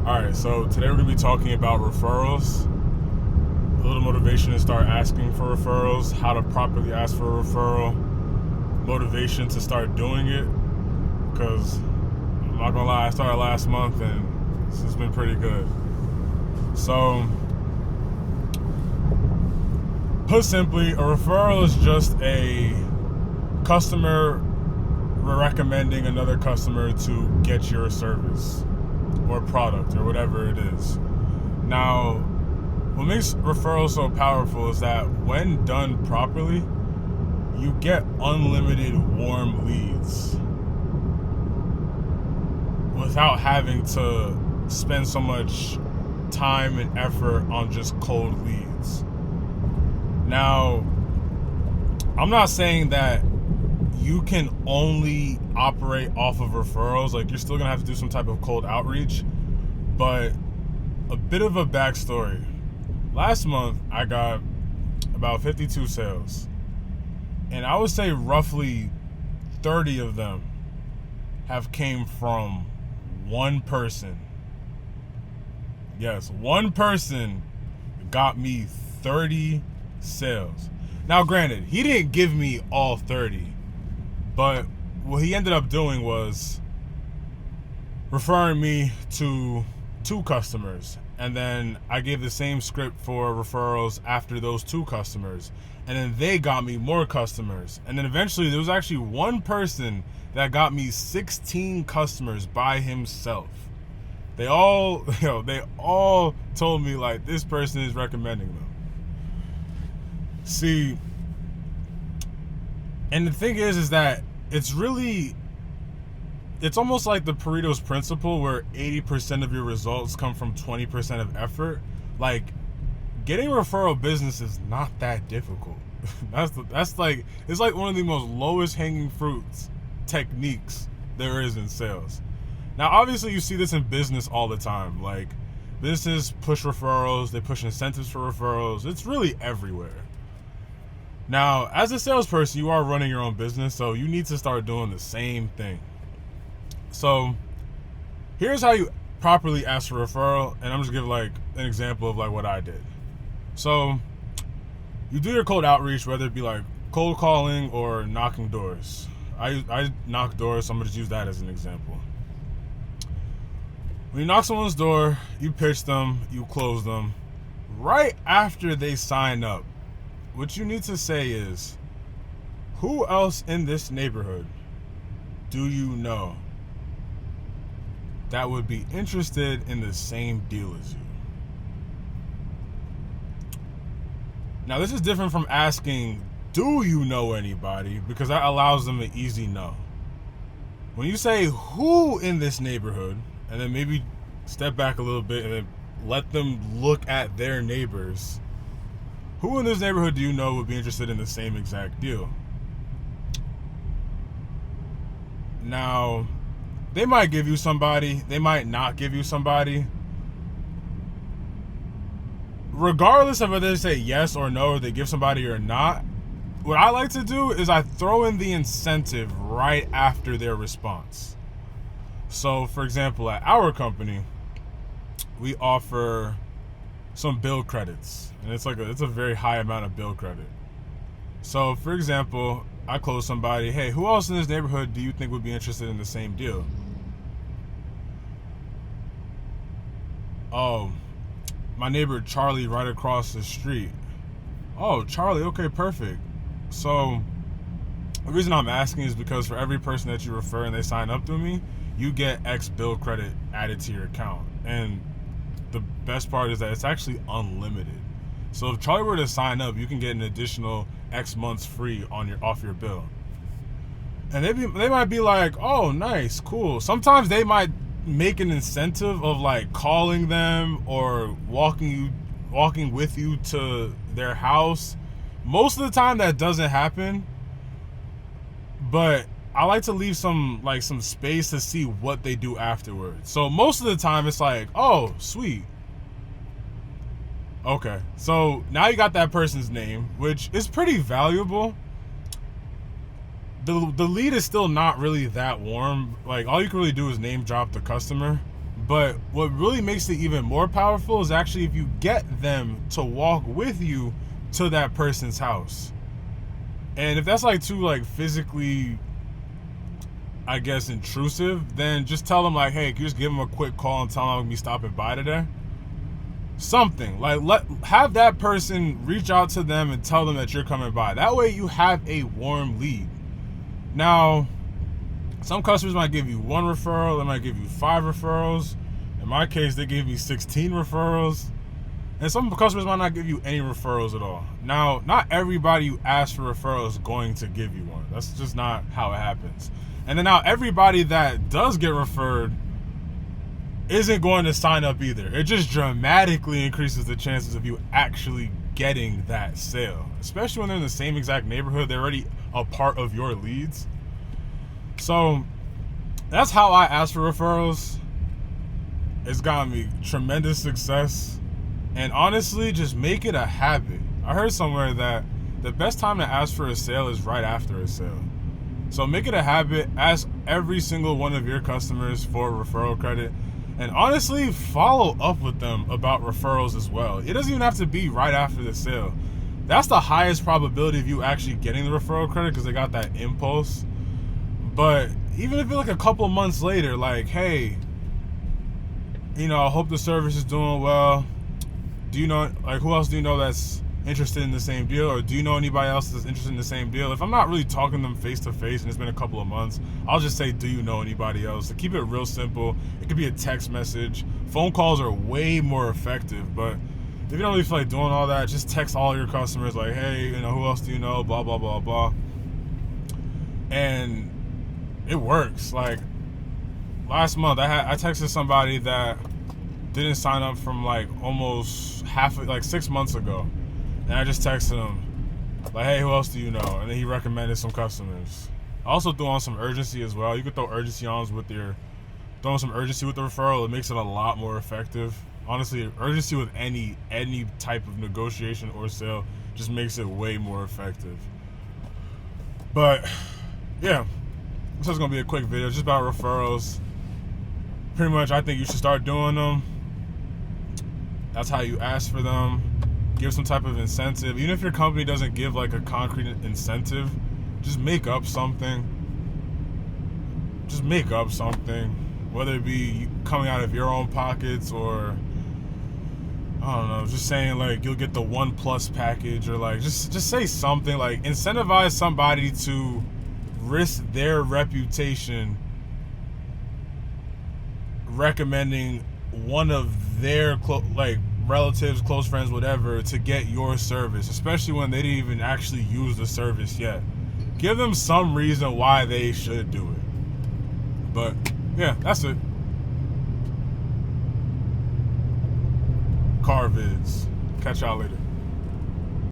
Alright, so today we're going to be talking about referrals, a little motivation to start asking for referrals, how to properly ask for a referral, motivation to start doing it, because I'm not going to lie, I started last month and this has been pretty good. So, put simply, a referral is just a customer recommending another customer to get your service or product or whatever it is. Now, what makes referrals so powerful is that when done properly, you get unlimited warm leads without having to spend so much time and effort on just cold leads. Now, I'm not saying that you can only operate off of referrals. Like, you're still gonna have to do some type of cold outreach, but a bit of a backstory. Last month, I got about 52 sales, and I would say roughly 30 of them have came from one person. Yes, one person got me 30 sales. Now, granted, he didn't give me all 30, but what he ended up doing was referring me to 2 customers. And then I gave the same script for referrals after those 2 customers. And then they got me more customers. And then eventually there was actually one person that got me 16 customers by himself. They all told me, like, this person is recommending them. See, and the thing is that it's almost like the Pareto's principle, where 80% of your results come from 20% of effort. Like, getting referral business is not that difficult. That's like, it's like one of the most lowest hanging fruits techniques there is in sales. Now, obviously, you see this in business all the time. Like, businesses push referrals, they push incentives for referrals. It's really everywhere. Now, as a salesperson, you are running your own business, so you need to start doing the same thing. So, here's how you properly ask for a referral, and I'm just gonna give like an example of like what I did. So, you do your cold outreach, whether it be like cold calling or knocking doors. I knock doors, so I'm gonna just use that as an example. When you knock someone's door, you pitch them, you close them. Right after they sign up, what you need to say is, who else in this neighborhood do you know that would be interested in the same deal as you? Now, this is different from asking, do you know anybody? Because that allows them an easy no. When you say, who in this neighborhood, and then maybe step back a little bit and then let them look at their neighbors. Who in this neighborhood do you know would be interested in the same exact deal? Now, they might give you somebody, they might not give you somebody. Regardless of whether they say yes or no, or they give somebody or not, what I like to do is I throw in the incentive right after their response. So, for example, at our company, we offer some bill credits, and it's a very high amount of bill credit. So, for example, I close somebody, hey, who else in this neighborhood do you think would be interested in the same deal? Oh, my neighbor Charlie right across the street. Oh, Charlie, okay, perfect. So, the reason I'm asking is because for every person that you refer and they sign up through me, you get X bill credit added to your account. And the best part is that it's actually unlimited. So if Charlie were to sign up, you can get an additional X months free off your bill. And they might be like, oh, nice, cool. Sometimes they might make an incentive of like calling them or walking with you to their house. Most of the time that doesn't happen, but I like to leave some space to see what they do afterwards. So most of the time it's like, oh, sweet. Okay, so now you got that person's name, which is pretty valuable. The lead is still not really that warm. Like, all you can really do is name drop the customer. But what really makes it even more powerful is actually if you get them to walk with you to that person's house. And if that's like too like physically, I guess, intrusive, then just tell them like, hey, can you just give them a quick call and tell them I'm gonna be stopping by today? Something like have that person reach out to them and tell them that you're coming by. That way you have a warm lead. Now, some customers might give you 1 referral, they might give you 5 referrals. In my case, they gave me 16 referrals. And some customers might not give you any referrals at all. Now, not everybody who asks for referrals is going to give you one. That's just not how it happens. And then now everybody that does get referred isn't going to sign up either. It just dramatically increases the chances of you actually getting that sale. Especially when they're in the same exact neighborhood, they're already a part of your leads. So that's how I ask for referrals. It's gotten me tremendous success. And honestly, just make it a habit. I heard somewhere that the best time to ask for a sale is right after a sale. So make it a habit. Ask every single one of your customers for referral credit. And honestly, follow up with them about referrals as well. It doesn't even have to be right after the sale. That's the highest probability of you actually getting the referral credit because they got that impulse. But even if it's like a couple months later, like, hey, you know, I hope the service is doing well. Do you know, like, who else do you know that's interested in the same deal? Or do you know anybody else that's interested in the same deal? If I'm not really talking to them face to face and it's been a couple of months, I'll just say, do you know anybody else? To keep it real simple, it could be a text message. Phone calls are way more effective, but if you don't really feel like doing all that, just text all your customers like, hey, you know, who else do you know? Blah, blah, blah, blah. And it works. Like, last month, I texted somebody that didn't sign up from like almost like 6 months ago. And I just texted him like, hey, who else do you know? And then he recommended some customers. I also threw on some urgency as well. You could throw urgency on with throwing some urgency with the referral. It makes it a lot more effective. Honestly, urgency with any type of negotiation or sale just makes it way more effective. But yeah, this is gonna be a quick video just about referrals. Pretty much, I think you should start doing them. That's how you ask for them. Give some type of incentive. Even if your company doesn't give like a concrete incentive, just make up something. Just make up something. Whether it be coming out of your own pockets or, I don't know, just saying like you'll get the 1+ package, or like just say something like incentivize somebody to risk their reputation recommending one of their relatives, close friends, whatever, to get your service, especially when they didn't even actually use the service yet. Give them some reason why they should do it. But yeah, that's it. Car vids. Catch y'all later.